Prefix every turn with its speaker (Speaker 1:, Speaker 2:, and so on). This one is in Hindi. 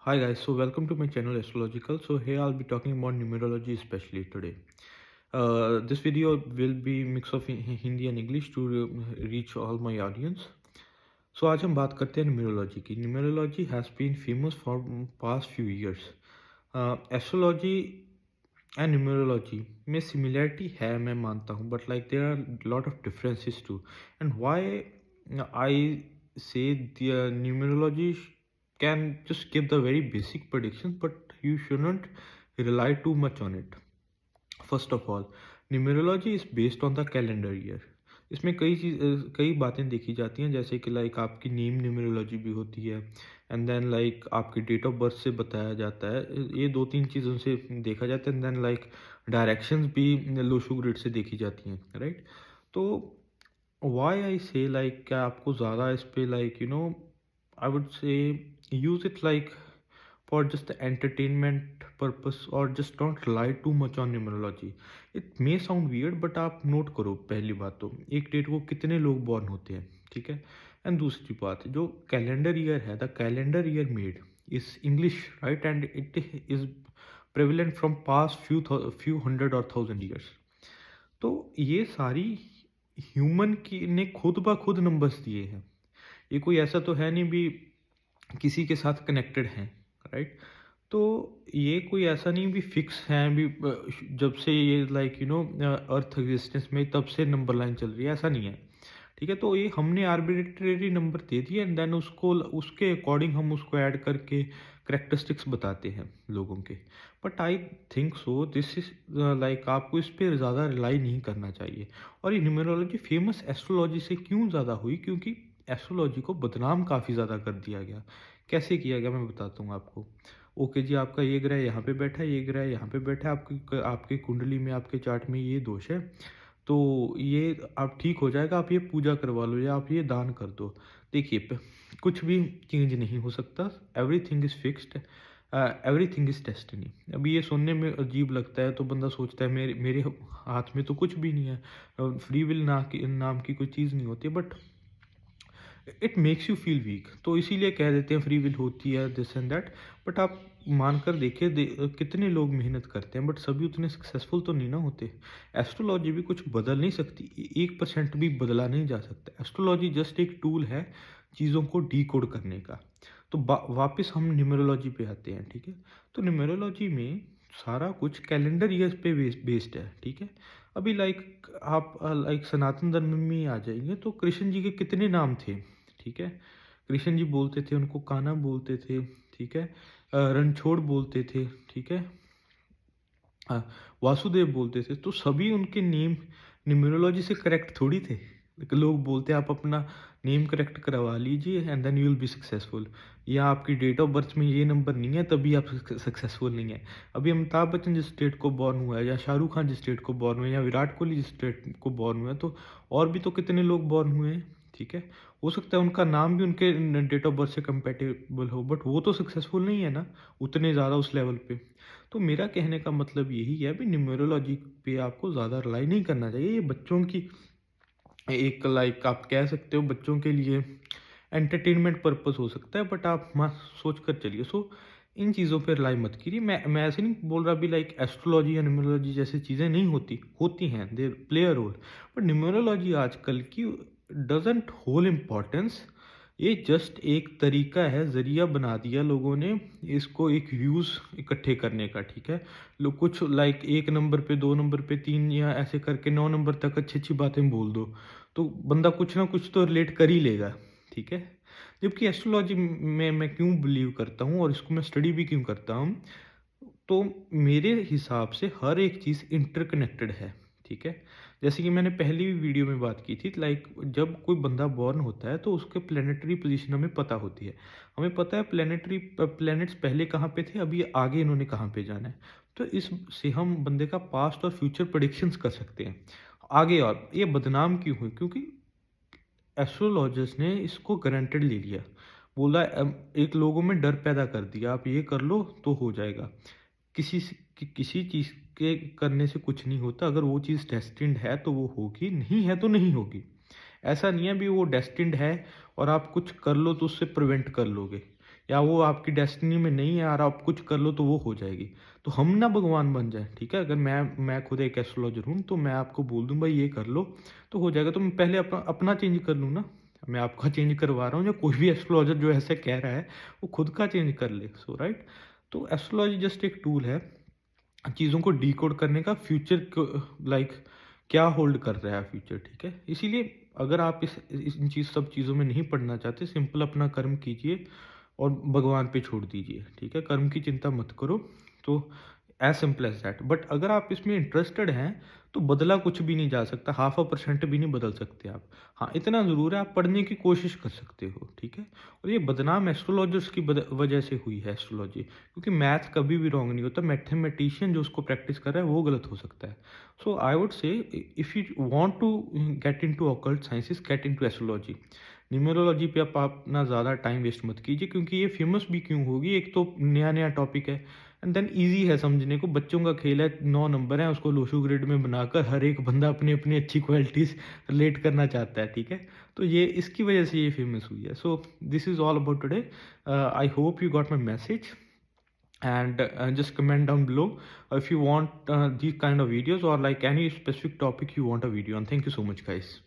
Speaker 1: Hi guys, so welcome to my channel Astrological. So here I'll be talking about numerology especially today. This video will be mix of Hindi and English to reach all my audience. So आज हम बात करते हैं न्यूमरोलॉजी की. Numerology has been famous for past few years. Astrology and numerology में सिमिलरिटी है, मैं मानता हूँ, but like there are lot of differences too. And why I say the numerology can just give the very basic predictions, but you shouldn't rely too much on it. First of all, numerology is based on the calendar year. इसमें कई बातें देखी जाती हैं, जैसे कि लाइक आपकी नेम न्यूमरोलॉजी भी होती है, एंड देन लाइक आपकी डेट ऑफ बर्थ से बताया जाता है. ये दो तीन चीज़ों से देखा जाता है. एंड देन लाइक डायरेक्शंस भी लोशु ग्रिड से देखी जाती हैं, राइट. तो वाई आई से लाइक क्या आपको ज़्यादा इस पे लाइक आई वुड से use it like for just the entertainment purpose, or just don't rely too much on numerology. It may sound weird, but आप नोट करो, पहली बात तो एक डेट को कितने लोग बॉर्न होते हैं, ठीक है. एंड दूसरी बात, जो कैलेंडर ईयर है, the calendar year made is English, right, and it is prevalent from past few hundred और थाउजेंड ईयर्स. तो ये सारी ह्यूमन की ने खुद ब खुद नंबर्स दिए हैं. ये कोई ऐसा तो है नहीं भी किसी के साथ कनेक्टेड हैं, राइट. तो ये कोई ऐसा नहीं भी फिक्स हैं भी जब से ये लाइक अर्थ एग्जिस्टेंस में तब से नंबर लाइन चल रही है, ऐसा नहीं है, ठीक है. तो ये हमने आर्बिट्रेरी नंबर दे दिए, एंड देन उसके अकॉर्डिंग हम उसको ऐड करके करेक्टरिस्टिक्स बताते हैं लोगों के. But I think so this is like आपको इस पर ज़्यादा रिलाई नहीं करना चाहिए. और ये न्यूमरोलॉजी फेमस एस्ट्रोलॉजी से क्यों ज़्यादा हुई, क्योंकि एस्ट्रोलॉजी को बदनाम काफ़ी ज़्यादा कर दिया गया. कैसे किया गया मैं बताता हूँ आपको. ओके जी, आपका ये ग्रह यहाँ पे बैठा है, ये ग्रह यहाँ पे बैठा है, आपकी कुंडली में, आपके चार्ट में ये दोष है, तो ये आप ठीक हो जाएगा, आप ये पूजा करवा लो या आप ये दान कर दो. देखिए, कुछ भी चेंज नहीं हो सकता. Everything is fixed, everything is destiny. अभी ये सुनने में अजीब लगता है तो बंदा सोचता है मेरे मेरे हाथ में तो कुछ भी नहीं है, फ्री विल नाम की कोई चीज़ नहीं होती. But it makes you feel weak, तो इसीलिए कह देते हैं फ्री विल होती है, दिस एंड दैट. बट आप मानकर देखिए, कितने लोग मेहनत करते हैं, बट सभी उतने सक्सेसफुल तो नहीं ना होते. एस्ट्रोलॉजी भी कुछ बदल नहीं सकती, 1% भी बदला नहीं जा सकता. एस्ट्रोलॉजी जस्ट एक टूल है चीज़ों को डीकोड करने का. तो वापस हम न्यूमरोलॉजी पे आते हैं, ठीक है. तो न्यूमरोलॉजी में सारा कुछ कैलेंडर ईयर्स पे बेस्ड है, ठीक है. अभी लाइक आप लाइक सनातन धर्म में आ जाएंगे तो कृष्ण जी के कितने नाम थे, ठीक है. कृष्ण जी बोलते थे, उनको कान्हा बोलते थे, ठीक है. रणछोड़ बोलते थे, ठीक है. वासुदेव बोलते थे. तो सभी उनके नेम न्यूमरोलॉजी से करेक्ट थोड़ी थे. लोग बोलते हैं आप अपना नेम करेक्ट करवा लीजिए and then you will be successful, या आपकी डेट ऑफ बर्थ में ये नंबर नहीं है तभी आप सक्सेसफुल नहीं है. अभी अमिताभ बच्चन जिस डेट को बॉर्न हुआ है, या शाहरुख खान जिस डेट को बॉर्न हुए हैं, या विराट कोहली जिस डेट को बॉर्न हुए हैं, तो और भी तो कितने लोग बॉर्न हुए हैं, ठीक है. हो सकता है उनका नाम भी उनके डेट ऑफ बर्थ से कंपेटेबल हो, बट वो तो सक्सेसफुल नहीं है ना उतने ज़्यादा उस लेवल पे. तो मेरा कहने का मतलब यही है भी न्यूमरोलॉजी पे आपको ज़्यादा रिलाई नहीं करना चाहिए. ये बच्चों की एक लाइक आप कह सकते हो बच्चों के लिए एंटरटेनमेंट पर्पस हो सकता है, बट आप मत सोच कर चलिए. सो इन चीज़ों पे रिलाई मत कीजिए. मैं ऐसे नहीं बोल रहा भी लाइक एस्ट्रोलॉजी या न्यूमरोलॉजी जैसी चीज़ें नहीं होती हैं, they play a role. But numerology आजकल की डजेंट होल इम्पॉर्टेंस. ये जस्ट एक तरीका है, ज़रिया बना दिया लोगों ने इसको एक व्यूज़ इकट्ठे करने का, ठीक है. लोग कुछ लाइक एक नंबर पे, दो नंबर पे, तीन, या ऐसे करके 9 नंबर तक अच्छी अच्छी बातें बोल दो तो बंदा कुछ ना कुछ तो रिलेट कर ही लेगा, ठीक है. जबकि एस्ट्रोलॉजी में मैं क्यों बिलीव करता हूँ और इसको मैं स्टडी भी क्यों करता हूँ, तो मेरे हिसाब से हर एक चीज़ इंटरकनेक्टेड है, ठीक है. जैसे कि मैंने पहली भी वीडियो में बात की थी, लाइक जब कोई बंदा बॉर्न होता है तो उसके प्लानिटरी पोजीशन हमें पता होती है. हमें पता है प्लैनेट्स पहले कहाँ पे थे, अभी आगे इन्होंने कहाँ पे जाना है. तो इस से हम बंदे का पास्ट और फ्यूचर प्रेडिक्शंस कर सकते हैं आगे. और ये बदनाम क्यों हुई, क्योंकि एस्ट्रोलॉजर्स ने इसको गारंटेड ले लिया, बोला एक लोगों में डर पैदा कर दिया, आप ये कर लो तो हो जाएगा. किसी चीज़ के करने से कुछ नहीं होता. अगर वो चीज़ डेस्टिन्ड है तो वो होगी, नहीं है तो नहीं होगी. ऐसा नहीं है भी वो डेस्टिन्ड है और आप कुछ कर लो तो उससे प्रिवेंट कर लोगे. या वो आपकी डेस्टिनी में नहीं है और आप कुछ कर लो तो वो हो जाएगी। तो हम ना भगवान बन जाएँ, ठीक है? अगर मैं खुद एक एस्ट्रोलॉजर हूँ, तो मैं आपको बोल दूँ भाई ये कर लो, तो हो जाएगा। तो मैं पहले अपना चेंज कर लूँ ना, मैं आपका चेंज करवा रहा हूँ, या कोई भी एस्ट्रोलॉजर जो ऐसे कह रहा है, वो खुद का चेंज कर ले। सो राइट? तो एस्ट्रोलॉजी जस्ट एक टूल है चीज़ों को डिकोड करने का, फ्यूचर को लाइक क्या होल्ड कर रहा है फ्यूचर, ठीक है? इसीलिए अगर आप इस इन सब चीज़ों में नहीं पढ़ना चाहते, सिंपल अपना कर्म कीजिए और भगवान पे छोड़ दीजिए, ठीक है? कर्म की चिंता मत करो। तो as simple as that. But अगर आप इसमें इंटरेस्टेड हैं, तो बदला कुछ भी नहीं जा सकता, 0.5% भी नहीं बदल सकते आप। हाँ, इतना ज़रूर है, आप पढ़ने की कोशिश कर सकते हो, ठीक है? और ये बदनाम एस्ट्रोलॉजर्स की वजह से हुई है एस्ट्रोलॉजी, क्योंकि मैथ कभी भी रॉन्ग नहीं होता। मैथमेटिशियन जो उसको प्रैक्टिस कर रहा है वो गलत हो सकता है। So I would say, if you want to get into occult sciences, get into astrology. Numerology पे आप अपना ज़्यादा टाइम वेस्ट मत कीजिए, क्योंकि ये फेमस भी क्यों होगी, एक तो नया नया टॉपिक है, एंड देन ईजी है समझने को, बच्चों का खेल है, 9 नंबर है, उसको लोशू ग्रिड में बनाकर हर एक बंदा अपनी अपनी अच्छी क्वालिटीज़ रिलेट करना चाहता है, ठीक है? तो ये इसकी वजह से ये फेमस हुई है। So this is all about today. I hope you got my message, and just comment down below if you want these kind of videos, or like any specific topic you want a video on. Thank you so much, guys.